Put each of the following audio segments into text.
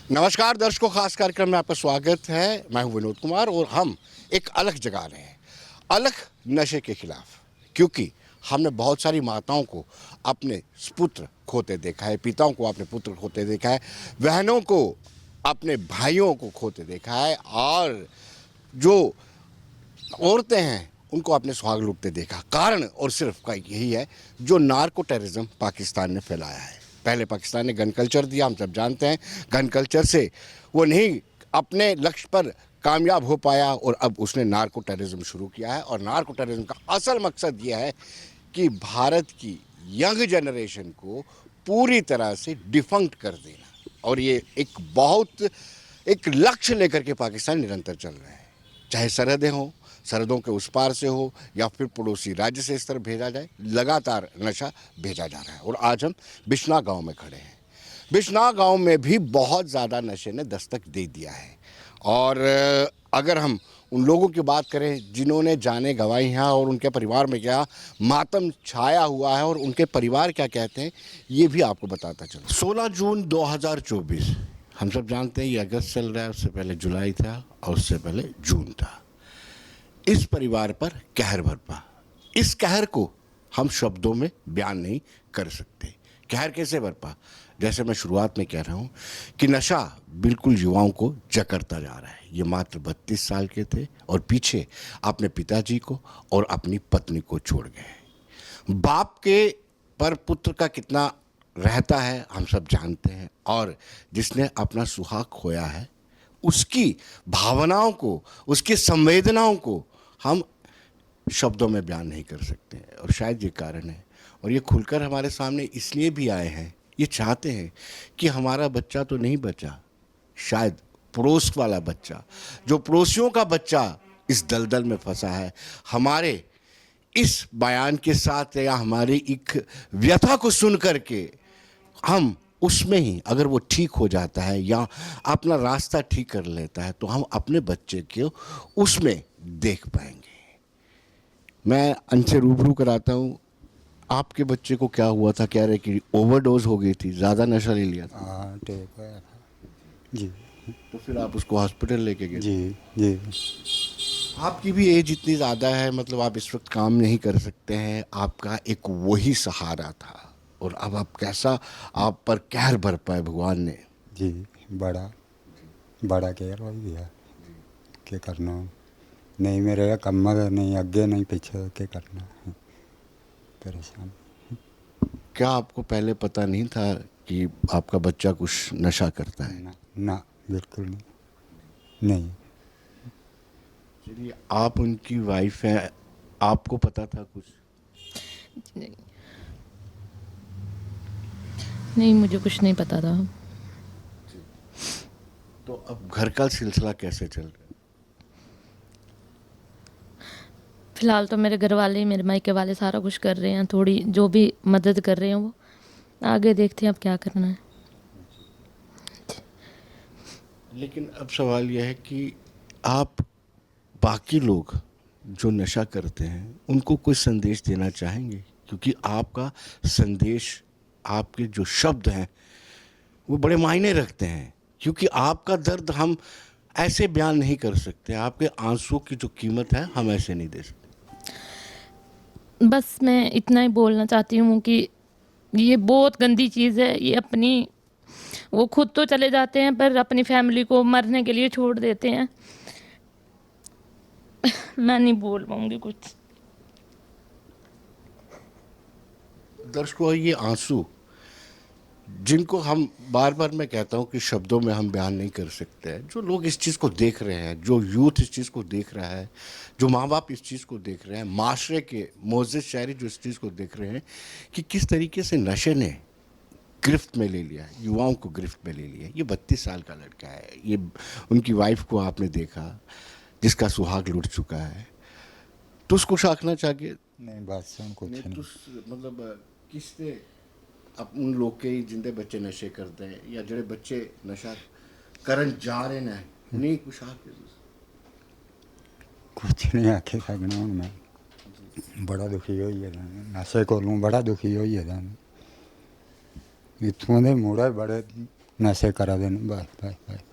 नमस्कार दर्शकों, खास कार्यक्रम में आपका स्वागत है। मैं हूं विनोद कुमार और हम एक अलग जगा रहे हैं, अलग नशे के खिलाफ। क्योंकि हमने बहुत सारी माताओं को अपने पुत्र खोते देखा है, पिताओं को अपने पुत्र खोते देखा है, बहनों को अपने भाइयों को खोते देखा है, और जो औरतें हैं उनको अपने सुहाग लूटते देखा। कारण और सिर्फ का यही है, जो नार्को टेररिज्म पाकिस्तान ने फैलाया है। पहले पाकिस्तान ने गन कल्चर दिया, हम सब जानते हैं। गन कल्चर से वो नहीं अपने लक्ष्य पर कामयाब हो पाया, और अब उसने नार्को टेररिज्म शुरू किया है। और नार्को टेररिज्म का असल मकसद यह है कि भारत की यंग जनरेशन को पूरी तरह से डिफंक्ट कर देना। और ये एक लक्ष्य लेकर के पाकिस्तान निरंतर चल रहा है, चाहे सरहदें हों, सरहदों के उस पार से हो, या फिर पड़ोसी राज्य से इस तरफ भेजा जाए, लगातार नशा भेजा जा रहा है। और आज हम बिश्नाह गांव में खड़े हैं। बिश्नाह गांव में भी बहुत ज़्यादा नशे ने दस्तक दे दिया है। और अगर हम उन लोगों की बात करें जिन्होंने जानें गंवाई हैं और उनके परिवार में क्या मातम छाया हुआ है और उनके परिवार क्या कहते हैं, ये भी आपको बताता चलूं। 16 जून 2024, हम सब जानते हैं ये अगस्त चल रहा है, उससे पहले जुलाई था और उससे पहले जून था। इस परिवार पर कहर बरपा। इस कहर को हम शब्दों में बयान नहीं कर सकते। कहर कैसे बरपा? जैसे मैं शुरुआत में कह रहा हूँ कि नशा बिल्कुल युवाओं को जकड़ता जा रहा है। ये मात्र 32 साल के थे और पीछे अपने पिताजी को और अपनी पत्नी को छोड़ गए। बाप के पर पुत्र का कितना रहता है हम सब जानते हैं, और जिसने अपना सुहाग खोया है उसकी भावनाओं को, उसकी संवेदनाओं को हम शब्दों में बयान नहीं कर सकते। और शायद ये कारण है, और ये खुलकर हमारे सामने इसलिए भी आए हैं, ये चाहते हैं कि हमारा बच्चा तो नहीं बचा, शायद पड़ोस वाला बच्चा, जो पड़ोसियों का बच्चा इस दलदल में फंसा है, हमारे इस बयान के साथ या हमारी एक व्यथा को सुन करके हम उसमें ही, अगर वो ठीक हो जाता है या अपना रास्ता ठीक कर लेता है, तो हम अपने बच्चे को उसमें देख पाएंगे। मैं उनसे रूबरू कराता हूँ। आपके बच्चे को क्या हुआ था? कह रहे कि ओवरडोज हो गई थी, ज़्यादा नशा ले लिया था। हाँ, ठीक है। जी। तो फिर आप उसको हॉस्पिटल लेके गए? जी। जी। आपकी भी एज इतनी ज़्यादा है, मतलब आप इस वक्त काम नहीं कर सकते हैं, आपका एक वही सहारा था, और अब आप कैसा आप पर कहर बरपाए भगवान ने। जी। बड़ा बड़ा केयर हो गया। क्या करना? नहीं मेरे कम नहीं आगे नहीं पीछे, क्या करना? परेशान। क्या आपको पहले पता नहीं था कि आपका बच्चा कुछ नशा करता है? ना ना, बिल्कुल नहीं। नहीं। चलिए, आप उनकी वाइफ हैं, आपको पता था कुछ? नहीं, नहीं मुझे कुछ नहीं पता था। तो अब घर का सिलसिला कैसे चल रहा है? फिलहाल तो मेरे घर वाले, मेरे मायके वाले सारा कुछ कर रहे हैं, थोड़ी जो भी मदद कर रहे हैं वो। आगे देखते हैं अब क्या करना है। लेकिन अब सवाल यह है कि आप बाकी लोग जो नशा करते हैं उनको कोई संदेश देना चाहेंगे? क्योंकि आपका संदेश, आपके जो शब्द हैं वो बड़े मायने रखते हैं, क्योंकि आपका दर्द हम ऐसे बयान नहीं कर सकते। आपके आंसुओं की जो कीमत है हम ऐसे नहीं दे सकते। बस मैं इतना ही बोलना चाहती हूँ कि ये बहुत गंदी चीज़ है। ये अपनी, वो खुद तो चले जाते हैं पर अपनी फैमिली को मरने के लिए छोड़ देते हैं। मैं नहीं बोल पाऊँगी कुछ। दर्शकों, ये आंसू जिनको हम बार बार, मैं कहता हूँ कि शब्दों में हम बयान नहीं कर सकते हैं, जो लोग इस चीज़ को देख रहे हैं, जो यूथ इस चीज़ को देख रहा है, जो माँ बाप इस चीज़ को देख रहे हैं, माशरे के मोअज़्ज़िज़ शहरी जो इस चीज़ को देख रहे हैं कि किस तरीके से नशे ने गिरफ्त में ले लिया है, युवाओं को गिरफ्त में ले लिया है। ये 32 साल का लड़का है, ये उनकी वाइफ को आपने देखा जिसका सुहाग लुट चुका है, तो उसको शाखना चाहिए। नहीं, बस कुछ नहीं नहीं। तो मतलब किसने अब उन लोग के ही जिंदे बच्चे नशे करते हैं या जड़े बच्चे नशा करन जा रहे हैं, नहीं कुछ आके कुछ नहीं आखे सकना हूँ मैं। बड़ा दुखी हो नशे को लूँ, बड़ा दुखी हो इतों के मुड़े बड़े नशे करा देने बस बस बस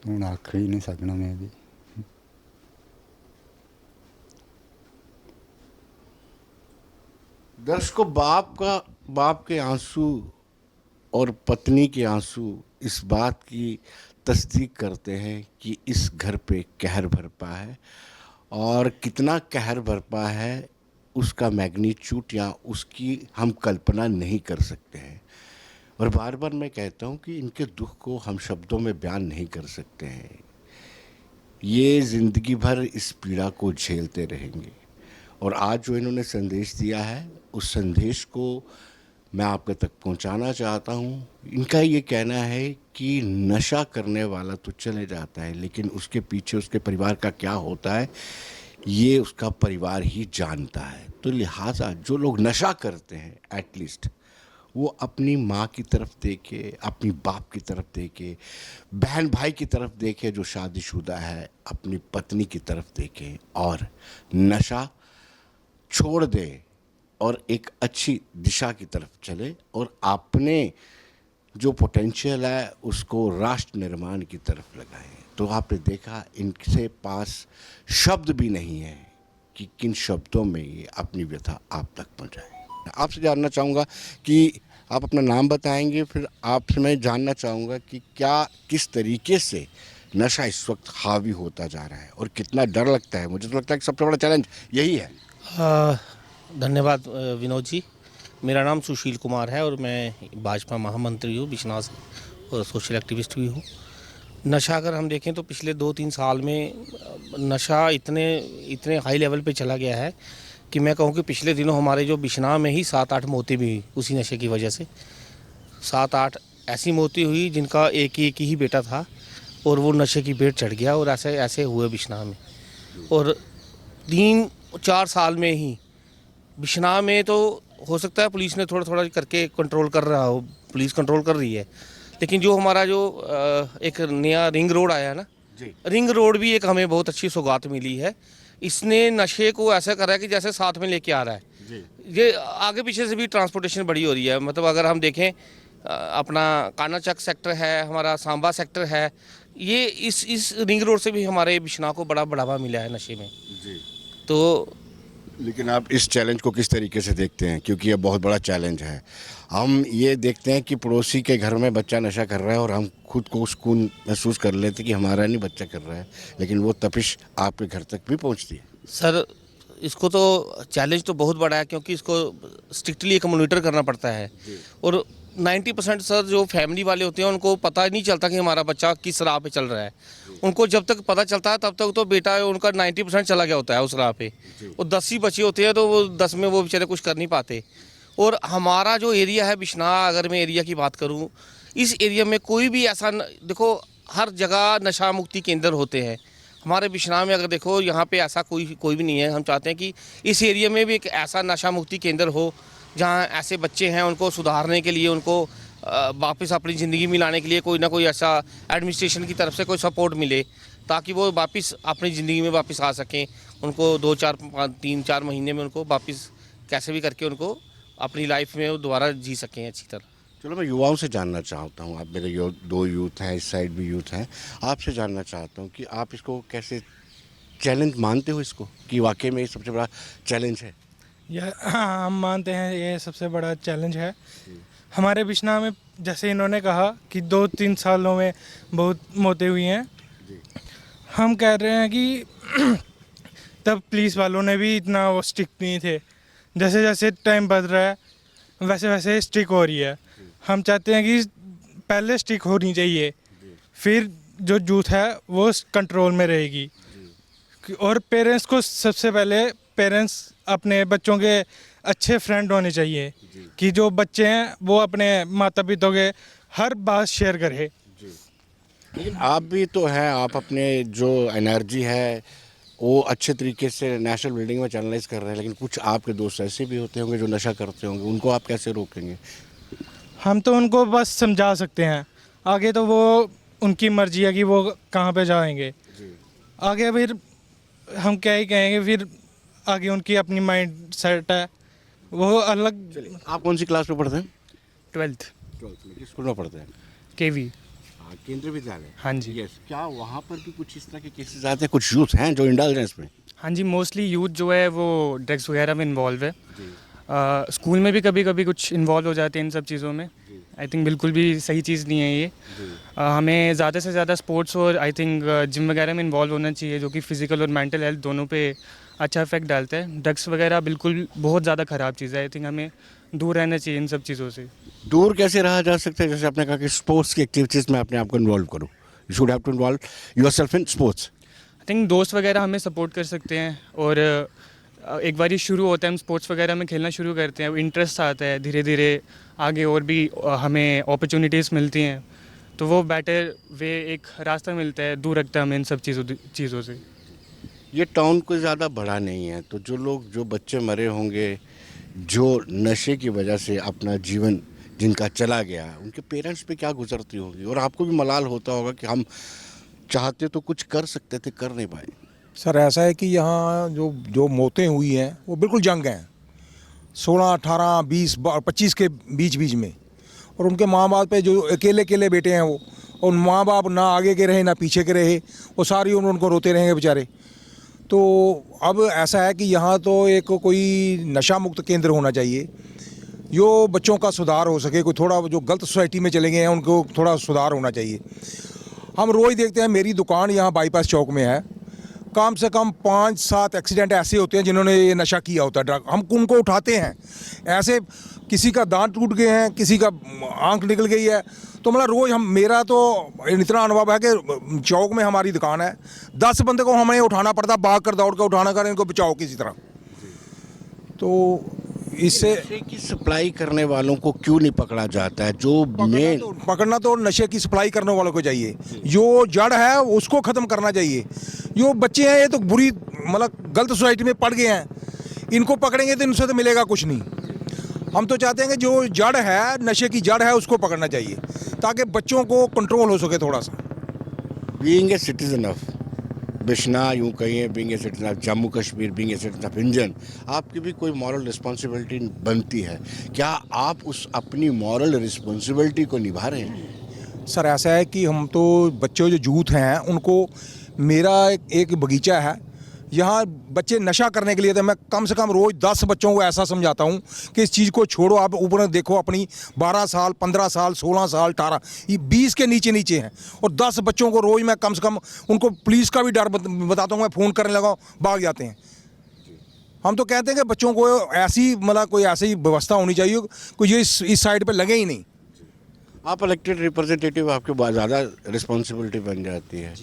हूँ आख ही नहीं सकना मैं भी। दर्शकों, बाप के आंसू और पत्नी के आंसू इस बात की तस्दीक करते हैं कि इस घर पे कहर बरपा है, और कितना कहर बरपा है उसका मैग्नीट्यूड या उसकी हम कल्पना नहीं कर सकते हैं। और बार बार मैं कहता हूँ कि इनके दुख को हम शब्दों में बयान नहीं कर सकते हैं। ये ज़िंदगी भर इस पीड़ा को झेलते रहेंगे, और आज जो इन्होंने संदेश दिया है उस संदेश को मैं आपके तक पहुंचाना चाहता हूं। इनका ये कहना है कि नशा करने वाला तो चले जाता है, लेकिन उसके पीछे उसके परिवार का क्या होता है ये उसका परिवार ही जानता है। तो लिहाजा जो लोग नशा करते हैं एटलीस्ट वो अपनी माँ की तरफ देखे, अपनी बाप की तरफ देखे, बहन भाई की तरफ देखे जो शादीशुदा है, अपनी पत्नी की तरफ देखे और नशा छोड़ दे और एक अच्छी दिशा की तरफ चले और अपने जो पोटेंशियल है उसको राष्ट्र निर्माण की तरफ लगाएं। तो आपने देखा इनके पास शब्द भी नहीं है कि किन शब्दों में ये अपनी व्यथा आप तक पहुंचाएं। आपसे जानना चाहूँगा कि आप अपना नाम बताएंगे, फिर आपसे मैं जानना चाहूँगा कि क्या किस तरीके से नशा इस वक्त हावी होता जा रहा है और कितना डर लगता है। मुझे तो लगता है कि सबसे बड़ा चैलेंज यही है। धन्यवाद विनोद जी। मेरा नाम सुशील कुमार है और मैं भाजपा महामंत्री हूँ बिश्नाह से और सोशल एक्टिविस्ट भी हूँ। नशा अगर हम देखें तो पिछले 2-3 साल में नशा इतने हाई लेवल पे चला गया है कि मैं कहूँ कि पिछले दिनों हमारे जो बिश्नाह में ही 7-8 मौतें भी हुई उसी नशे की वजह से। 7-8 ऐसी मौतें हुई जिनका एक ही बेटा था और वो नशे की भेंट चढ़ गया, और ऐसे हुए बिश्नाह में। और 3-4 साल में ही बिश्नाह में तो हो सकता है पुलिस ने थोड़ा करके कंट्रोल कर रहा हो, पुलिस कंट्रोल कर रही है, लेकिन जो हमारा जो एक नया रिंग रोड आया ना, रिंग रोड भी एक हमें बहुत अच्छी सौगात मिली है। इसने नशे को ऐसा करा है कि जैसे साथ में लेके आ रहा है। ये आगे पीछे से भी ट्रांसपोर्टेशन बड़ी हो रही है। मतलब अगर हम देखें अपना कानाचक सेक्टर है, हमारा सांबा सेक्टर है, ये इस रिंग रोड से भी हमारे बिश्नाह को बड़ा बढ़ावा मिला है नशे में। तो लेकिन आप इस चैलेंज को किस तरीके से देखते हैं, क्योंकि ये बहुत बड़ा चैलेंज है। हम ये देखते हैं कि पड़ोसी के घर में बच्चा नशा कर रहा है और हम खुद को सुकून महसूस कर लेते कि हमारा नहीं बच्चा कर रहा है, लेकिन वो तपिश आपके घर तक भी पहुंचती है। सर इसको तो चैलेंज तो बहुत बड़ा है, क्योंकि इसको स्ट्रिक्टली एक मॉनिटर करना पड़ता है। और 90% सर जो फैमिली वाले होते हैं उनको पता नहीं चलता कि हमारा बच्चा किस राह पे चल रहा है। उनको जब तक पता चलता है तब तक तो बेटा उनका 90% चला गया होता है उस राह पे, और 10 ही बचे होते हैं, तो वो 10 में वो बेचारे कुछ कर नहीं पाते। और हमारा जो एरिया है बिश्नाह, अगर मैं एरिया की बात करूं, इस एरिया में कोई भी ऐसा देखो हर जगह नशा मुक्ति केंद्र होते हैं। हमारे बिश्नाह में अगर देखो यहाँ पे ऐसा कोई भी नहीं है। हम चाहते हैं कि इस एरिया में भी एक ऐसा नशा मुक्ति केंद्र हो जहाँ ऐसे बच्चे हैं उनको सुधारने के लिए, उनको वापस अपनी ज़िंदगी में लाने के लिए कोई ना कोई ऐसा एडमिनिस्ट्रेशन की तरफ से कोई सपोर्ट मिले, ताकि वो वापस अपनी ज़िंदगी में वापस आ सकें। उनको 2-4-3-4 महीने में उनको वापस कैसे भी करके उनको अपनी लाइफ में वो दोबारा जी सकें अच्छी तरह। चलो मैं युवाओं से जानना चाहता हूँ, आप मेरे 2 यूथ हैं, इस साइड भी यूथ हैं, आपसे जानना चाहता हूँ कि आप इसको कैसे चैलेंज मानते हो इसको, कि वाकई में ये सबसे बड़ा चैलेंज है? हम मानते हैं ये सबसे बड़ा चैलेंज है हमारे बिश्नाह में। जैसे इन्होंने कहा कि 2-3 सालों में बहुत मौतें हुई हैं, हम कह रहे हैं कि तब पुलिस वालों ने भी इतना वो स्ट्रिक्ट नहीं थे। जैसे जैसे टाइम बढ़ रहा है वैसे वैसे स्ट्रिक्ट हो रही है। हम चाहते हैं कि पहले स्ट्रिक्ट होनी चाहिए, फिर जो यूथ है वो कंट्रोल में रहेगी। और पेरेंट्स को सबसे पहले पेरेंट्स अपने बच्चों के अच्छे फ्रेंड होने चाहिए, कि जो बच्चे हैं वो अपने माता पिता के हर बात शेयर करे। लेकिन आप भी तो हैं, आप अपने जो एनर्जी है वो अच्छे तरीके से नेशनल बिल्डिंग में चैनलाइज कर रहे हैं, लेकिन कुछ आपके दोस्त ऐसे भी होते होंगे जो नशा करते होंगे, उनको आप कैसे रोकेंगे? हम तो उनको बस समझा सकते हैं, आगे तो वो उनकी मर्जी है कि वो कहाँ पे जाएंगे। आगे फिर हम क्या ही कहेंगे, फिर आगे उनकी अपनी माइंड सेट है वो अलग। आप कौन सी क्लास में पढ़ते हैं? 12th। 12th में किस स्कूल में पढ़ते हैं? केवी। हाँ, केंद्रीय विद्यालय। हाँ जी। यस, क्या वहाँ पर भी कुछ इस तरह के केसेस आते हैं? कुछ यूथ हैं जो इंडल्जेंस में? हाँ जी, मोस्टली यूथ जो है वो ड्रग्स वगैरह में इन्वॉल्व है। स्कूल में भी कभी कभी कुछ इन्वॉल्व हो जाते हैं इन सब चीज़ों में। आई थिंक बिल्कुल भी सही चीज़ नहीं है ये। हमें ज़्यादा से ज़्यादा स्पोर्ट्स और आई थिंक जिम वगैरह में इन्वॉल्व होना चाहिए, जो कि फ़िज़िकल और मेंटल हेल्थ दोनों पे अच्छा इफेक्ट डालता है। ड्रग्स वगैरह बिल्कुल बहुत ज़्यादा ख़राब चीज़ है। आई थिंक हमें दूर रहना चाहिए इन सब चीज़ों से। दूर कैसे रहा जा सकता है? जैसे आपने कहा कि स्पोर्ट्स की एक्टिविटीज़ में अपने आप को इन्वॉल्व करो, you should have to involve yourself in sports. I think दोस्त वगैरह हमें सपोर्ट कर सकते हैं, और एक बार ये शुरू होता है, हम स्पोर्ट्स वगैरह में खेलना शुरू करते हैं, इंटरेस्ट आता है, धीरे धीरे आगे और भी हमें अपॉर्चुनिटीज़ मिलती हैं, तो वो बेटर वे एक रास्ता मिलता है, दूर रखता है हमें इन सब चीज़ों से। ये टाउन कोई ज़्यादा बड़ा नहीं है, तो जो बच्चे मरे होंगे, जो नशे की वजह से अपना जीवन जिनका चला गया, उनके पेरेंट्स पे क्या गुजरती होगी? और आपको भी मलाल होता होगा कि हम चाहते तो कुछ कर सकते थे, कर नहीं पाए। सर ऐसा है कि यहाँ जो जो मौतें हुई हैं वो बिल्कुल जंग हैं, 16, 18, 20, 25 के बीच बीच में। और उनके माँ बाप पे जो अकेले अकेले बेटे हैं वो, और माँ बाप ना आगे के रहे ना पीछे के रहे, वो सारी उम्र उनको रोते रहेंगे बेचारे। तो अब ऐसा है कि यहाँ तो एक कोई नशा मुक्त केंद्र होना चाहिए, जो बच्चों का सुधार हो सके। कोई थोड़ा जो गलत सोसाइटी में चले गए हैं उनको थोड़ा सुधार होना चाहिए। हम रोज़ देखते हैं, मेरी दुकान यहाँ बाईपास चौक में है, कम से कम 5-7 एक्सीडेंट ऐसे होते हैं जिन्होंने ये नशा किया होता है, ड्रग। हम उनको उठाते हैं, ऐसे किसी का दांत टूट गए हैं, किसी का आंख निकल गई है, तो मतलब रोज़ मेरा तो इतना अनुभव है कि चौक में हमारी दुकान है, 10 बंदे को हमें उठाना पड़ता, भाग कर दौड़ कर उठाना कर, इनको बचाओ किसी तरह। तो इससे नशे की सप्लाई करने वालों को क्यों नहीं पकड़ा जाता है? जो मेन पकड़ना तो नशे की सप्लाई करने वालों को चाहिए, जो जड़ है उसको ख़त्म करना चाहिए। जो बच्चे हैं ये तो बुरी मतलब गलत सोसाइटी में पड़ गए हैं, इनको पकड़ेंगे तो इनसे तो मिलेगा कुछ नहीं। हम तो चाहते हैं कि जो जड़ है, नशे की जड़ है, उसको पकड़ना चाहिए, ताकि बच्चों को कंट्रोल हो सके थोड़ा सा। Being a citizen of Bishna, यूँ कहिए being a citizen of Jammu Kashmir, being a citizen of engine, आपकी भी कोई मॉरल रिस्पॉन्सिबिलिटी बनती है। क्या आप उस अपनी मॉरल रिस्पॉन्सिबिलिटी को निभा रहे हैं? सर ऐसा है कि हम तो बच्चे जो यूथ हैं उनको, मेरा एक बगीचा है, यहाँ बच्चे नशा करने के लिए तो मैं कम से कम रोज़ 10 बच्चों को ऐसा समझाता हूँ कि इस चीज़ को छोड़ो। आप ऊपर देखो, अपनी 12 साल, 15 साल, 16 साल, 18, ये 20 के नीचे नीचे हैं, और 10 बच्चों को रोज़ मैं कम से कम उनको पुलिस का भी डर बताता हूँ, मैं फ़ोन करने लगा, भाग जाते हैं। हम तो कहते हैं कि बच्चों को ऐसी मतलब कोई ऐसी व्यवस्था होनी चाहिए, कोई ये इस साइड पर लगे ही नहीं। आप इलेक्टेड रिप्रेजेंटेटिव, आपके बहुत ज़्यादा रिस्पॉन्सिबिलिटी बन जाती है,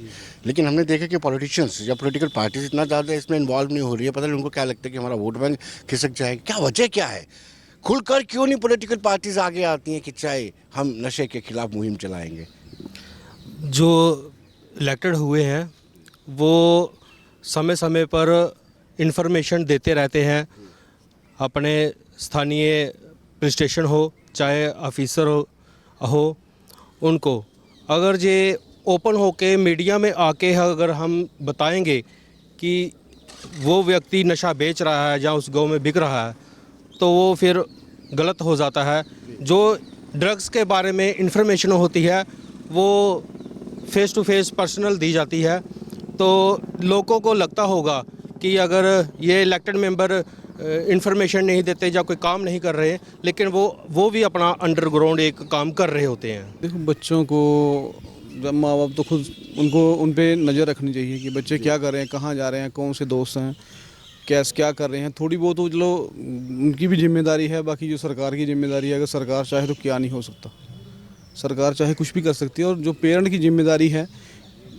लेकिन हमने देखा कि पॉलिटिशियंस या पॉलिटिकल पार्टीज इतना ज़्यादा इसमें इन्वॉल्व नहीं हो रही है। पता नहीं उनको क्या लगता है कि हमारा वोट बैंक खिसक जाएगा, क्या वजह क्या है? खुलकर क्यों नहीं पॉलिटिकल पार्टीज आगे आती हैं कि चाहे हम नशे के खिलाफ मुहिम चलाएंगे? जो इलेक्टेड हुए हैं वो समय समय पर इंफॉर्मेशन देते रहते हैं, अपने स्थानीय पुलिस स्टेशन हो चाहे ऑफिसर हो उनको। अगर ये ओपन होके मीडिया में आके अगर हम बताएंगे कि वो व्यक्ति नशा बेच रहा है या उस गांव में बिक रहा है, तो वो फिर गलत हो जाता है। जो ड्रग्स के बारे में इंफॉर्मेशन होती है वो फेस टू फेस पर्सनल दी जाती है, तो लोगों को लगता होगा कि अगर ये इलेक्टेड मेंबर इंफॉर्मेशन नहीं देते या कोई काम नहीं कर रहे, लेकिन वो भी अपना अंडरग्राउंड एक काम कर रहे होते हैं। देखो, बच्चों को जब माँ बाप तो खुद उन पे नज़र रखनी चाहिए कि बच्चे क्या कर रहे हैं, कहाँ जा रहे हैं, कौन से दोस्त हैं, क्या कर रहे हैं। थोड़ी बहुत तो चलो उनकी भी जिम्मेदारी है, बाकी जो सरकार की जिम्मेदारी है, अगर सरकार चाहे तो क्या नहीं हो सकता, सरकार चाहे कुछ भी कर सकती है। और जो पेरेंट की जिम्मेदारी है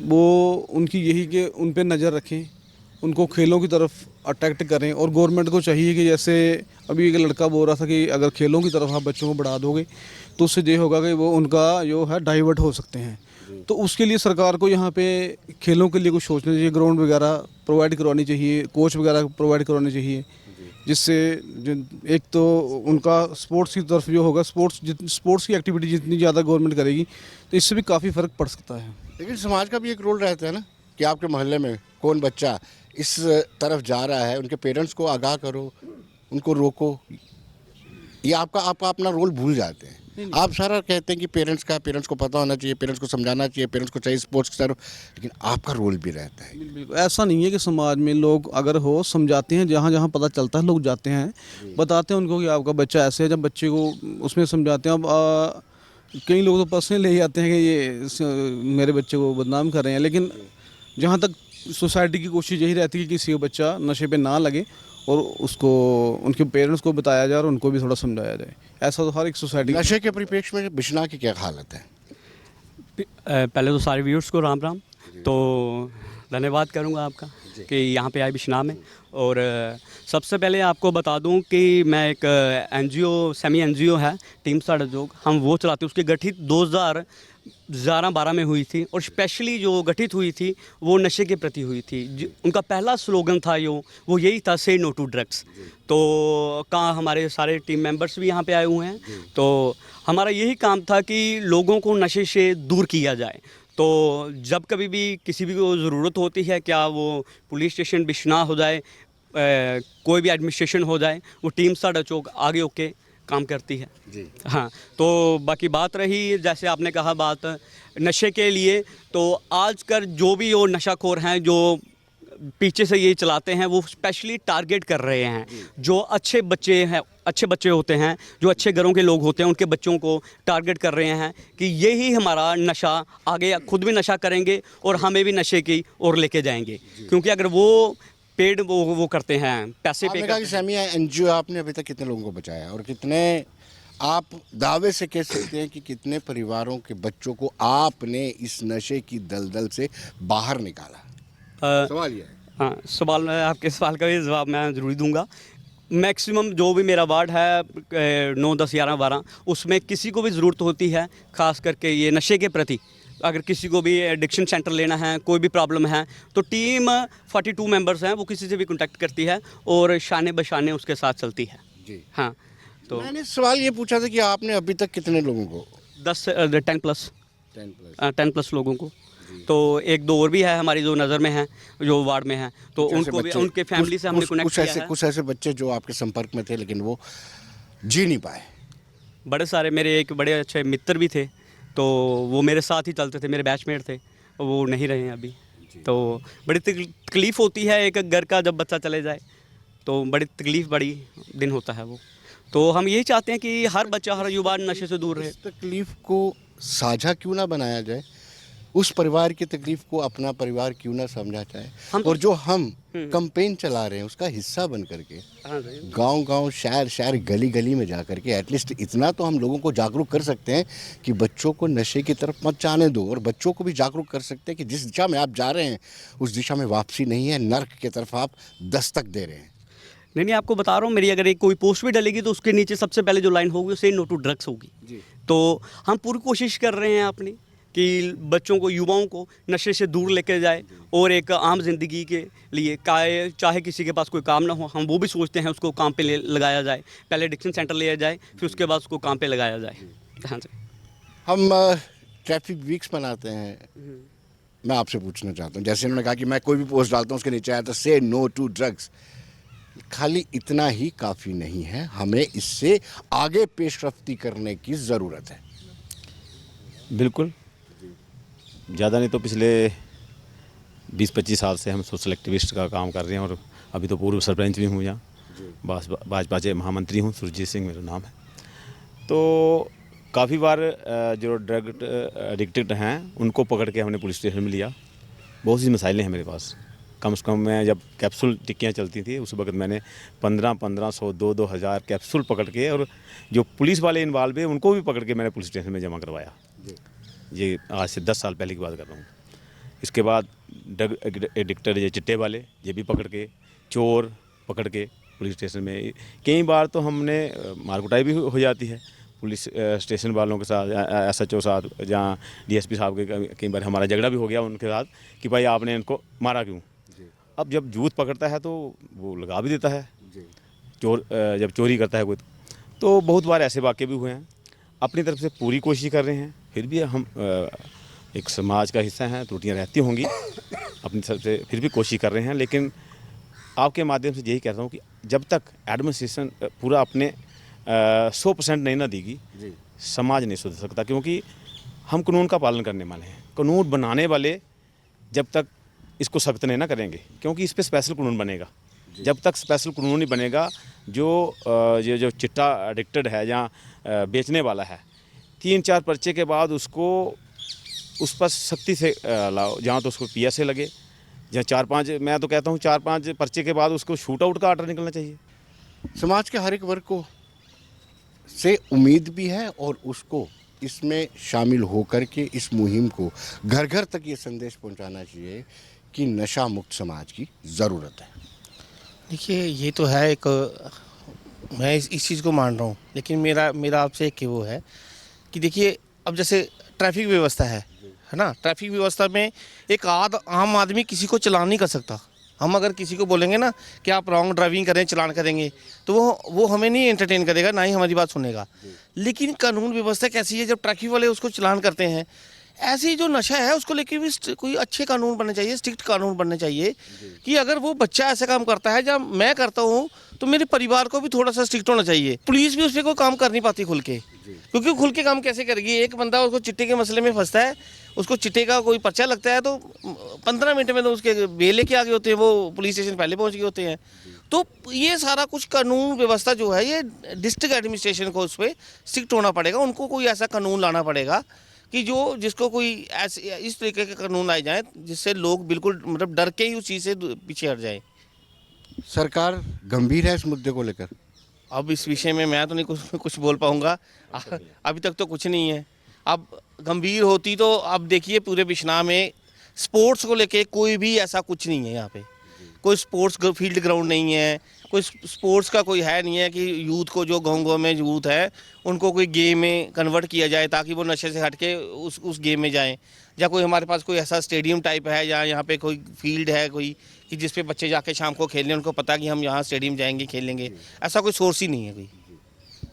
वो उनकी यही कि उन पर नज़र रखें, उनको खेलों की तरफ अट्रैक्ट करें। और गवर्नमेंट को चाहिए कि जैसे अभी एक लड़का बोल रहा था कि अगर खेलों की तरफ आप बच्चों को बढ़ा दोगे तो उससे ये होगा कि वो उनका जो है डाइवर्ट हो सकते हैं। तो उसके लिए सरकार को यहाँ पे खेलों के लिए कुछ सोचना चाहिए, ग्राउंड वगैरह प्रोवाइड करवानी चाहिए, कोच वगैरह प्रोवाइड करवाने चाहिए, जिससे एक तो उनका स्पोर्ट्स की तरफ जो होगा, स्पोर्ट्स की एक्टिविटी जितनी ज़्यादा गवर्नमेंट करेगी तो इससे भी काफ़ी फ़र्क पड़ सकता है। लेकिन समाज का भी एक रोल रहता है ना, कि आपके मोहल्ले में कौन बच्चा इस तरफ जा रहा है, उनके पेरेंट्स को आगाह करो, उनको रोको। ये आपका अपना रोल भूल जाते हैं। आप सारा कहते हैं कि पेरेंट्स को पता होना चाहिए, पेरेंट्स को समझाना चाहिए, पेरेंट्स को चाहिए स्पोर्ट्स की तरफ, लेकिन आपका रोल भी रहता है। बिल्कुल ऐसा नहीं है कि समाज में लोग अगर हो समझाते हैं, जहाँ जहाँ पता चलता है लोग जाते हैं, बताते हैं उनको कि आपका बच्चा ऐसे है, जब बच्चे को उसमें समझाते हैं। अब कई लोग तो पर्सनली ले जाते हैं कि मेरे बच्चे को बदनाम कर रहे हैं, लेकिन जहाँ तक सोसाइटी की कोशिश यही रहती है कि किसी का बच्चा नशे पे ना लगे और उसको उनके पेरेंट्स को बताया जाए और उनको भी थोड़ा समझाया जाए। ऐसा तो हर एक सोसाइटी नशे के परिप्रेक्ष्य में बिश्ना की क्या हालत है? पहले तो सारे व्यूअर्स को राम राम। तो धन्यवाद करूंगा आपका कि यहाँ पे आए बिश्नाह में। और सबसे पहले आपको बता दूं कि मैं एक एनजीओ सेमी एनजीओ है टीम साढ़ा जोग, हम वो चलाते हैं। उसकी गठित 2011-12 में हुई थी और स्पेशली जो गठित हुई थी वो नशे के प्रति हुई थी। उनका पहला स्लोगन था वो यही था, से नो टू ड्रग्स। तो कहाँ हमारे सारे टीम मेंबर्स भी यहाँ पे आए हुए हैं। तो हमारा यही काम था कि लोगों को नशे से दूर किया जाए। तो जब कभी भी किसी भी को ज़रूरत होती है, क्या वो पुलिस स्टेशन बिश्नाह हो जाए, कोई भी एडमिनिस्ट्रेशन हो जाए, वो टीम साढ़ा चौक आगे होके काम करती है जी। हाँ, तो बाकी बात रही जैसे आपने कहा बात नशे के लिए, तो आजकल जो भी वो नशाखोर हैं जो पीछे से ये चलाते हैं, वो स्पेशली टारगेट कर रहे हैं जो अच्छे बच्चे होते हैं, जो अच्छे घरों के लोग होते हैं, उनके बच्चों को टारगेट कर रहे हैं कि यही हमारा नशा आगे खुद भी नशा करेंगे और हमें भी नशे की ओर लेके जाएंगे। क्योंकि अगर वो पेड वो करते हैं, पैसे पे आपने सेमी एनजीओ आपने अभी तक कितने लोगों को बचाया और कितने आप दावे से कह सकते हैं कि कितने परिवारों के बच्चों को आपने इस नशे की दलदल से बाहर निकाला? सवाल ये है। हाँ, सवाल आपके सवाल का भी जवाब मैं ज़रूर दूंगा। मैक्सिमम जो भी मेरा वार्ड है 9, 10, 11, 12, उसमें किसी को भी ज़रूरत होती है, ख़ास करके ये नशे के प्रति, अगर किसी को भी एडिक्शन सेंटर लेना है, कोई भी प्रॉब्लम है, तो टीम 42 मेंबर्स हैं, वो किसी से भी कांटेक्ट करती है और शाने बशाने उसके साथ चलती है जी। हाँ, तो मैंने सवाल ये पूछा था कि आपने अभी तक कितने लोगों को? 10 प्लस लोगों को। तो 1-2 और भी है हमारी जो नज़र में है, जो वार्ड में है, तो उनको भी, उनके फैमिली से हमने कनेक्ट किया है। कुछ ऐसे बच्चे जो आपके संपर्क में थे लेकिन वो जी नहीं पाए। बड़े सारे मेरे एक बड़े अच्छे मित्र भी थे, तो वो मेरे साथ ही चलते थे, मेरे बैचमेट थे, वो नहीं रहे हैं अभी। तो बड़ी तकलीफ़ होती है एक घर का जब बच्चा चले जाए, तो बड़ी दिन होता है वो। तो हम यही चाहते हैं कि हर बच्चा, हर युवा नशे से दूर रहे। इस तकलीफ़ को साझा क्यों ना बनाया जाए, उस परिवार की तकलीफ़ को अपना परिवार क्यों ना समझा जाए, और जो हम कैंपेन चला रहे हैं उसका हिस्सा बन करके गांव-गांव, शहर गली गली में जा करके एटलीस्ट इतना तो हम लोगों को जागरूक कर सकते हैं कि बच्चों को नशे की तरफ मत जाने दो, और बच्चों को भी जागरूक कर सकते हैं कि जिस दिशा में आप जा रहे हैं उस दिशा में वापसी नहीं है, नर्क की तरफ आप दस्तक दे रहे हैं। नहीं, आपको बता रहा हूँ, मेरी अगर एक कोई पोस्ट भी डलेगी तो उसके नीचे सबसे पहले जो लाइन होगी से नो टू ड्रग्स होगी। तो हम पूरी कोशिश कर रहे हैं अपनी कि बच्चों को, युवाओं को नशे से दूर लेके जाए और एक आम जिंदगी के लिए, चाहे किसी के पास कोई काम ना हो, हम वो भी सोचते हैं उसको काम पे लगाया जाए। पहले एडिक्शन सेंटर लिया जाए, फिर उसके बाद उसको काम पे लगाया जाए। हाँ जी। हम ट्रैफिक वीक्स मनाते हैं, मैं आपसे पूछना चाहता हूँ, जैसे उन्होंने कहा कि मैं कोई भी पोस्ट डालता हूँ उसके नीचे आया तो से नो टू ड्रग्स, खाली इतना ही काफ़ी नहीं है, हमें इससे आगे पेशरफ्ती करने की ज़रूरत है। बिल्कुल, ज़्यादा नहीं तो पिछले 20-25 साल से हम सोशल एक्टिविस्ट का काम कर रहे हैं, और अभी तो पूर्व सरपंच भी हूँ यहाँ, भाजपा के महामंत्री हूँ, सुरजीत सिंह मेरा नाम है। तो काफ़ी बार जो ड्रग एडिक्टेड हैं उनको पकड़ के हमने पुलिस स्टेशन में लिया। बहुत सी मसाइलें हैं मेरे पास। कम से कम मैं जब कैप्सूल टिक्कियाँ चलती थी उस वक्त मैंने 1500, 2,000 कैप्सूल पकड़ के, और जो पुलिस वाले इन्वॉल्व है उनको भी पकड़ के मैंने पुलिस स्टेशन में जमा करवाया। ये आज से 10 साल पहले की बात कर रहा हूँ। इसके बाद ड्रग एडिक्टेड ये चिट्टे वाले, ये भी पकड़ के, चोर पकड़ के पुलिस स्टेशन में। कई बार तो हमने मारकुटाई भी हो जाती है पुलिस स्टेशन वालों के साथ, SHO साथ, जहाँ DSP साहब के कई बार हमारा झगड़ा भी हो गया उनके साथ कि भाई आपने इनको मारा क्यों। अब जब यूथ पकड़ता है तो वो लगा भी देता है, चोर जब चोरी करता है कोई, तो बहुत बार ऐसे वाक़े भी हुए हैं। अपनी तरफ से पूरी कोशिश कर रहे हैं, फिर भी हम एक समाज का हिस्सा हैं, त्रुटियां रहती होंगी, अपनी तरफ से फिर भी कोशिश कर रहे हैं। लेकिन आपके माध्यम से यही कहता हूँ कि जब तक एडमिनिस्ट्रेशन पूरा अपने 100% नहीं ना देगी, समाज नहीं सुधर सकता, क्योंकि हम कानून का पालन करने वाले हैं। कानून बनाने वाले जब तक इसको सख्त नहीं ना करेंगे, क्योंकि इस पर स्पेशल कानून बनेगा। जब तक स्पेशल कानून नहीं बनेगा, जो चिट्टा एडिक्टेड है या बेचने वाला है, 3-4 पर्चे के बाद उसको उस पर सख्ती से लाओ। जहाँ तो उसको PSA लगे, जहाँ 4-5, मैं तो कहता हूँ 4-5 पर्चे के बाद उसको शूट आउट का आर्डर निकलना चाहिए। समाज के हर एक वर्ग को से उम्मीद भी है और उसको इसमें शामिल होकर के इस मुहिम को घर घर तक ये संदेश पहुंचाना चाहिए कि नशा मुक्त समाज की ज़रूरत है। देखिए, ये तो है एक, मैं इस चीज़ को मान रहा हूँ, लेकिन मेरा आपसे एक वो है कि देखिए, अब जैसे ट्रैफिक व्यवस्था है ना, ट्रैफिक व्यवस्था में एक आम आदमी किसी को चलान नहीं कर सकता। हम अगर किसी को बोलेंगे ना कि आप रॉन्ग ड्राइविंग करें, चलान करेंगे, तो वो हमें नहीं एंटरटेन करेगा, ना ही हमारी बात सुनेगा। लेकिन कानून व्यवस्था कैसी है, जब ट्रैफिक वाले उसको चलान करते हैं, ऐसे ही जो नशा है उसको लेके भी कोई अच्छे कानून बनने चाहिए, स्ट्रिक्ट कानून बनने चाहिए कि अगर वो बच्चा ऐसा काम करता है जब मैं करता हूँ, तो मेरे परिवार को भी थोड़ा सा स्ट्रिक्ट होना चाहिए। पुलिस भी उस पर कोई काम कर नहीं पाती खुल के, क्योंकि खुल के काम कैसे करेगी? एक बंदा उसको चिट्टे के मसले में फंसता है, उसको चिट्टे का कोई पर्चा लगता है, तो 15 मिनट में तो उसके बेल लेके आ गए होते हैं, वो पुलिस स्टेशन पहले पहुँच गए होते हैं। तो ये सारा कुछ कानून व्यवस्था जो है, ये डिस्ट्रिक्ट एडमिनिस्ट्रेशन को उस पर स्ट्रिक्ट होना पड़ेगा। उनको कोई ऐसा कानून लाना पड़ेगा कि जिसको कोई ऐसे इस तरीके के कानून आए जाएँ जिससे लोग बिल्कुल मतलब डर के ही उस चीज़ से पीछे हट जाए। सरकार गंभीर है इस मुद्दे को लेकर? अब इस विषय में मैं तो नहीं कुछ बोल पाऊँगा, अभी तक तो कुछ नहीं है। अब गंभीर होती तो अब देखिए, पूरे बिश्नाह में स्पोर्ट्स को लेके कोई भी ऐसा कुछ नहीं है। यहाँ पे कोई स्पोर्ट्स फील्ड ग्राउंड नहीं है, कोई स्पोर्ट्स का कोई है नहीं है कि यूथ को, जो गाँव में यूथ है, उनको कोई गेम में कन्वर्ट किया जाए ताकि वो नशे से हट के उस गेम में जाएं। या कोई हमारे पास कोई ऐसा स्टेडियम टाइप है या यहाँ पे कोई फील्ड है कोई कि जिस पे बच्चे जाके शाम को खेलने, उनको पता कि हम यहाँ स्टेडियम जाएंगे खेलेंगे, ऐसा कोई सोर्स ही नहीं है कोई।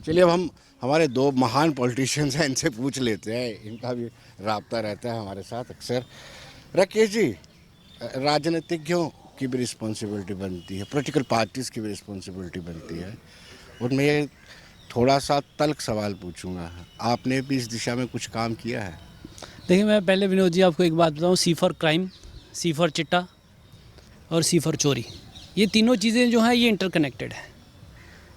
चलिए, अब हम हमारे 2 महान पॉलिटिशियंस हैं, इनसे पूछ लेते हैं, इनका भी राब्ता रहता है हमारे साथ अक्सर। राकेश जी, राजनीतिज्ञों की भी रिस्पॉन्सिबिलिटी बनती है, पॉलिटिकल पार्टीज़ की भी रिस्पॉन्सिबिलिटी बनती है, और मैं ये थोड़ा सा तल्ख सवाल पूछूंगा, आपने भी इस दिशा में कुछ काम किया है? देखिए, मैं पहले विनोद जी आपको एक बात बताऊं, C for crime, C for चिट्टा और C फॉर चोरी, ये तीनों चीज़ें जो हैं ये इंटरकनेक्टेड है।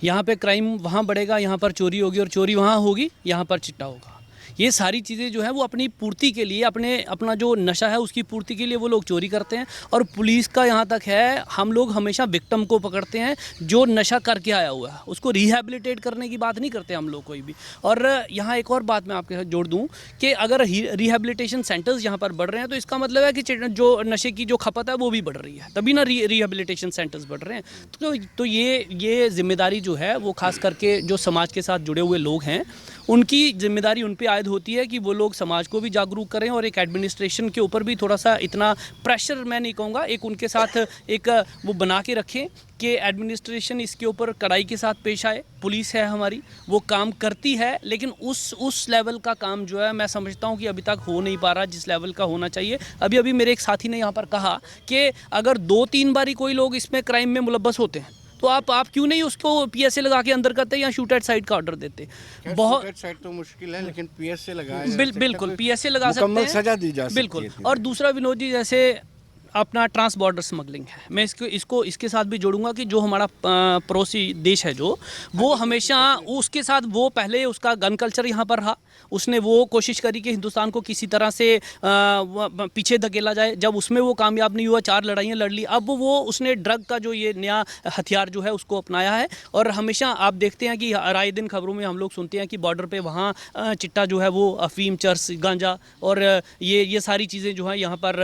यहाँ पे क्राइम वहाँ बढ़ेगा, यहाँ पर चोरी होगी, और चोरी वहाँ होगी, यहाँ पर चिट्टा होगा। ये सारी चीज़ें जो है वो अपनी पूर्ति के लिए, अपना जो नशा है उसकी पूर्ति के लिए वो लोग चोरी करते हैं। और पुलिस का यहाँ तक है, हम लोग हमेशा विक्टिम को पकड़ते हैं जो नशा करके आया हुआ है, उसको रिहैबिलिटेट करने की बात नहीं करते हम लोग कोई भी। और यहाँ एक और बात मैं आपके साथ जोड़ दूँ कि अगर रिहैबिलिटेशन सेंटर्स यहाँ पर बढ़ रहे हैं, तो इसका मतलब है कि जो नशे की जो खपत है वो भी बढ़ रही है, तभी ना रिहैबिलिटेशन सेंटर्स बढ़ रहे हैं। तो ये जिम्मेदारी जो है वो खास करके जो समाज के साथ जुड़े हुए लोग हैं, उनकी जिम्मेदारी उन पे आयद होती है कि वो लोग समाज को भी जागरूक करें, और एक एडमिनिस्ट्रेशन के ऊपर भी थोड़ा सा इतना प्रेशर मैं नहीं कहूँगा, एक उनके साथ एक वो बना के रखें कि एडमिनिस्ट्रेशन इसके ऊपर कड़ाई के साथ पेश आए। पुलिस है हमारी, वो काम करती है, लेकिन उस लेवल का काम जो है मैं समझता हूँ कि अभी तक हो नहीं पा रहा जिस लेवल का होना चाहिए। अभी मेरे एक साथी ने यहाँ पर कहा कि अगर 2-3 बारी कोई लोग इसमें क्राइम में मुलव्वस होते हैं, तो आप क्यों नहीं उसको PSA लगा के अंदर करते या शूट एट साइट का ऑर्डर देते? बहुत शूट एट साइट तो मुश्किल है, लेकिन PSA लगाया बिल्कुल PSA लगा सकते हैं, मुकम्मल सजा दी जा सकती है। बिल्कुल। और दूसरा विनोद जी, जैसे अपना ट्रांस बॉर्डर स्मगलिंग है, मैं इसके साथ भी जोड़ूंगा कि जो हमारा पड़ोसी देश है जो, वो हमेशा उसके साथ वो पहले उसका गन कल्चर यहाँ पर रहा, उसने वो कोशिश करी कि हिंदुस्तान को किसी तरह से पीछे धकेला जाए। जब उसमें वो कामयाब नहीं हुआ, 4 लड़ाइयाँ लड़ ली, अब वो उसने ड्रग का जो ये नया हथियार जो है उसको अपनाया है। और हमेशा आप देखते हैं कि राय दिन खबरों में हम लोग सुनते हैं कि बॉर्डर पे वहाँ चिट्टा जो है वो अफीम, चर्स, गांजा और ये सारी चीज़ें जो हैं यहाँ पर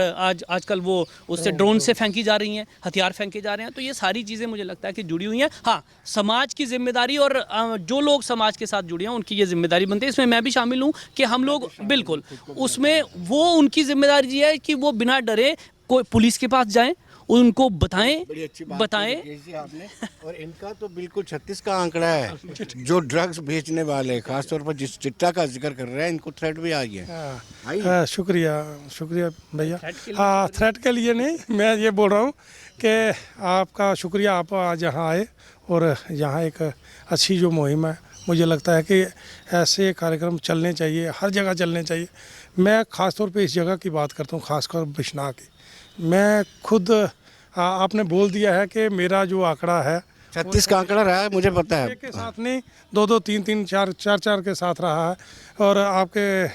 आजकल वो उससे ड्रोन से फेंकी जा रही हैं, हथियार फेंके जा रहे हैं। तो ये सारी चीज़ें मुझे लगता है कि जुड़ी हुई हैं। हाँ, समाज की जिम्मेदारी और जो लोग समाज के साथ जुड़े हैं उनकी ये जिम्मेदारी बनती है। इसमें मैं भी शामिल हूँ कि हम लोग बिल्कुल उसमें, वो उनकी जिम्मेदारी है कि वो बिना डरे कोई पुलिस के पास जाएं, उनको बताएं। बड़ी अच्छी बात बताएं आपने। और इनका तो बिल्कुल 36 का आंकड़ा है, जो ड्रग्स बेचने वाले, खासतौर पर जिस चिट्टा का जिक्र कर रहे हैं, इनको थ्रेट भी आ गया। शुक्रिया भैया। हाँ, थ्रेट के लिए नहीं, मैं ये बोल रहा हूँ कि आपका शुक्रिया, आप आज यहाँ आए और यहाँ एक अच्छी जो मुहिम है मुझे लगता है कि ऐसे कार्यक्रम चलने चाहिए, हर जगह चलने चाहिए। मैं ख़ास तौर पे इस जगह की बात करता हूँ, ख़ासकर बिश्नाह की। मैं खुद आपने बोल दिया है कि मेरा जो आंकड़ा है 36 का आंकड़ा रहा है, मुझे पता है। एक के साथ नहीं, 2-2, 3-3, 4-4 के साथ रहा है। और आपके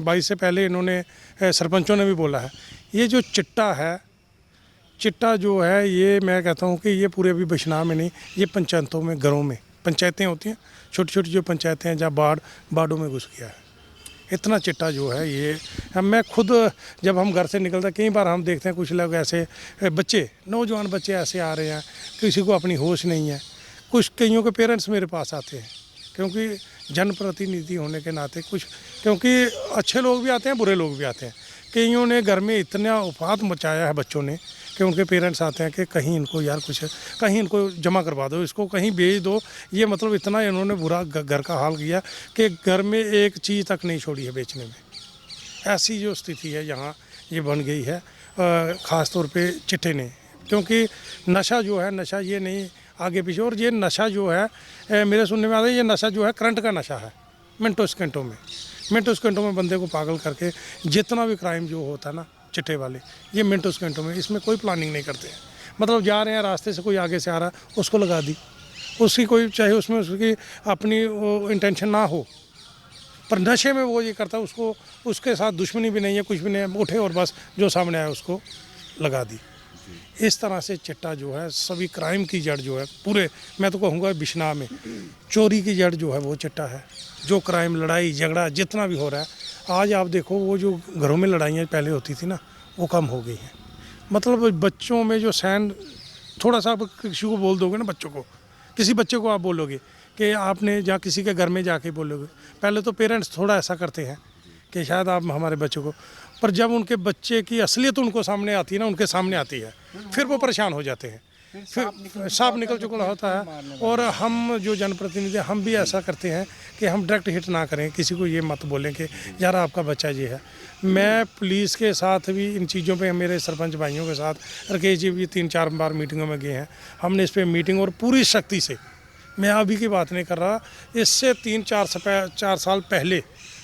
22 से पहले इन्होंने सरपंचों ने भी बोला है, ये जो चिट्टा है, चिट्टा जो है, ये मैं कहता हूँ कि ये पूरे अभी बिश्नाह में नहीं, ये पंचायतों में, घरों में, पंचायतें होती हैं, छोटी छोटी जो पंचायतें हैं, जहाँ बाढ़ों में घुस गया है। इतना चिट्टा जो है ये, मैं खुद जब हम घर से निकलते हैं, कई बार हम देखते हैं कुछ लोग ऐसे बच्चे, नौजवान बच्चे ऐसे आ रहे हैं, किसी को अपनी होश नहीं है। कुछ कईयों के पेरेंट्स मेरे पास आते हैं, क्योंकि जनप्रतिनिधि होने के नाते कुछ, क्योंकि अच्छे लोग भी आते हैं, बुरे लोग भी आते हैं। कईयों ने घर में इतना उफात मचाया है बच्चों ने कि उनके पेरेंट्स आते हैं कि कहीं इनको यार कुछ, कहीं इनको जमा करवा दो, इसको कहीं भेज दो। ये मतलब इतना इन्होंने बुरा घर का हाल किया कि घर में एक चीज़ तक नहीं छोड़ी है बेचने में। ऐसी जो स्थिति है यहाँ ये बन गई है, ख़ास तौर पे चिट्टे ने। क्योंकि नशा जो है, नशा ये नहीं आगे पीछे, और ये नशा जो है मेरे सुनने में आता है, ये नशा जो है करंट का नशा है। मिनटों सेकंडों में बंदे को पागल करके जितना भी क्राइम जो होता है ना चिट्टे वाले, ये मिनटों सेकंडों में, इसमें कोई प्लानिंग नहीं करते हैं। मतलब जा रहे हैं रास्ते से, कोई आगे से आ रहा है, उसको लगा दी, उसकी कोई, चाहे उसमें उसकी अपनी वो इंटेंशन ना हो, पर नशे में वो ये करता है, उसको उसके साथ दुश्मनी भी नहीं है, कुछ भी नहीं है, उठे और बस जो सामने आया उसको लगा दी। इस तरह से चिट्टा जो है सभी क्राइम की जड़ जो है पूरे, मैं तो कहूँगा बिश्नाह में चोरी की जड़ जो है वो चिट्टा है। जो क्राइम, लड़ाई झगड़ा जितना भी हो रहा है, आज आप देखो वो जो घरों में लड़ाइयाँ पहले होती थी ना, वो कम हो गई हैं। मतलब बच्चों में जो सहन, थोड़ा सा आप किसी को बोल दोगे ना, बच्चों को, किसी बच्चे को आप बोलोगे कि आपने जहाँ किसी के घर में जाके बोलोगे, पहले तो पेरेंट्स थोड़ा ऐसा करते हैं कि शायद आप हमारे बच्चों को, पर जब उनके बच्चे की असलियत उनको सामने आती है ना, उनके सामने आती है, फिर वो परेशान हो जाते हैं, फिर सांप निकल चुका होता है। और हम जो जनप्रतिनिधि, हम भी ऐसा करते हैं कि हम डायरेक्ट हिट ना करें, किसी को ये मत बोलें कि यार आपका बच्चा ये है। मैं पुलिस के साथ भी इन चीज़ों पे, मेरे सरपंच भाइयों के साथ, राकेश जी भी 3-4 बार मीटिंगों में गए हैं, हमने इस पर मीटिंग, और पूरी शक्ति से, मैं अभी की बात नहीं कर रहा, इससे 3-4 साल पहले,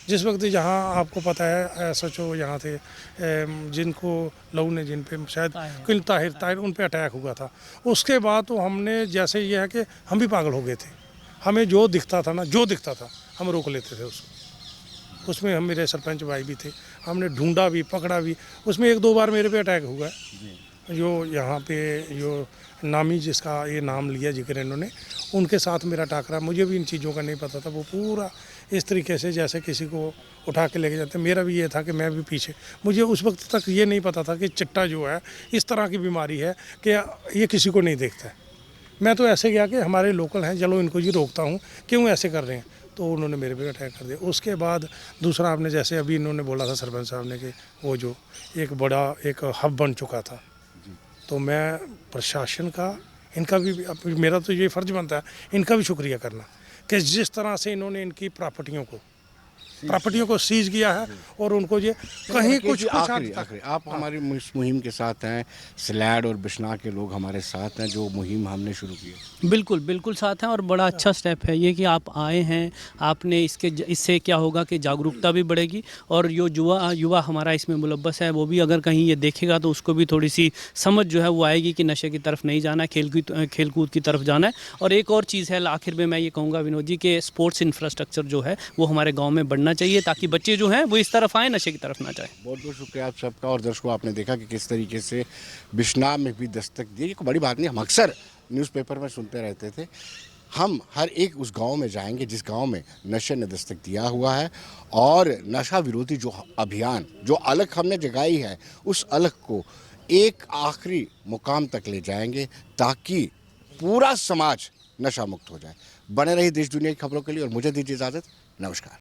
जिस वक्त जहाँ आपको पता है SHO यहाँ थे, जिनको लहू ने, जिन पे शायद कुल ताहिर उन पे अटैक हुआ था, उसके बाद तो हमने, जैसे ये है कि हम भी पागल हो गए थे, हमें जो दिखता था ना, जो दिखता था हम रोक लेते थे उसको। उसमें हम, मेरे सरपंच भाई भी थे, हमने ढूंढा भी, पकड़ा भी। उसमें 1-2 बार मेरे पे अटैक हुआ है। जो यहाँ पे जो नामी, जिसका ये नाम लिया जिक्र इन्होंने, उनके साथ मेरा टाकरा, मुझे भी इन चीज़ों का नहीं पता था। वो पूरा इस तरीके से जैसे किसी को उठा के लेके जाते, मेरा भी ये था कि मैं भी पीछे, मुझे उस वक्त तक ये नहीं पता था कि चिट्टा जो है इस तरह की बीमारी है कि ये किसी को नहीं देखता है। मैं तो ऐसे गया कि हमारे लोकल हैं, चलो इनको जी रोकता हूँ, क्यों ऐसे कर रहे हैं, तो उन्होंने मेरे पे अटैक कर दिया। उसके बाद दूसरा, आपने जैसे अभी इन्होंने बोला था सरपंच साहब ने कि वो जो एक बड़ा एक हब बन चुका था, तो मैं प्रशासन का, इनका भी, मेरा तो ये फ़र्ज़ बनता है इनका भी शुक्रिया करना कि जिस तरह से इन्होंने इनकी प्रॉपर्टियों को सीज किया है, और उनको ये कहीं कुछ आखिरी आप हमारी इस मुहिम के साथ हैं, सिलैड और बिश्नाह के लोग हमारे साथ हैं, जो मुहिम हमने शुरू की है। बिल्कुल बिल्कुल साथ हैं, और बड़ा अच्छा स्टेप है ये कि आप आए हैं। आपने इससे क्या होगा कि जागरूकता भी बढ़ेगी, और जो युवा हमारा इसमें मुलव्वस है, वो भी अगर कहीं ये देखेगा तो उसको भी थोड़ी सी समझ जो है वो आएगी कि नशे की तरफ नहीं जाना है, खेलकूद की तरफ जाना है। और एक और चीज़ है, आखिर में मैं ये कहूँगा विनोद जी, कि स्पोर्ट्स इंफ्रास्ट्रक्चर जो है वो हमारे गाँव में बढ़ना चाहिए, ताकि बच्चे जो हैं वो इस तरफ आए, नशे की तरफ ना जाए। बहुत बहुत शुक्रिया आप सबका। और दर्शकों, आपने देखा कि किस तरीके से बिश्नाह में भी दस्तक दी। ये कोई बड़ी बात नहीं, हम अक्सर न्यूज़पेपर में सुनते रहते थे। हम हर एक उस गांव में जाएंगे जिस गांव में नशे ने दस्तक दिया हुआ है, और नशा विरोधी जो अभियान, जो अलख हमने जगाई है, उस अलख को एक आखिरी मुकाम तक ले जाएंगे, ताकि पूरा समाज नशा मुक्त हो जाए। बने रही देश दुनिया की खबरों के लिए, और मुझे दीजिए इजाज़त। नमस्कार।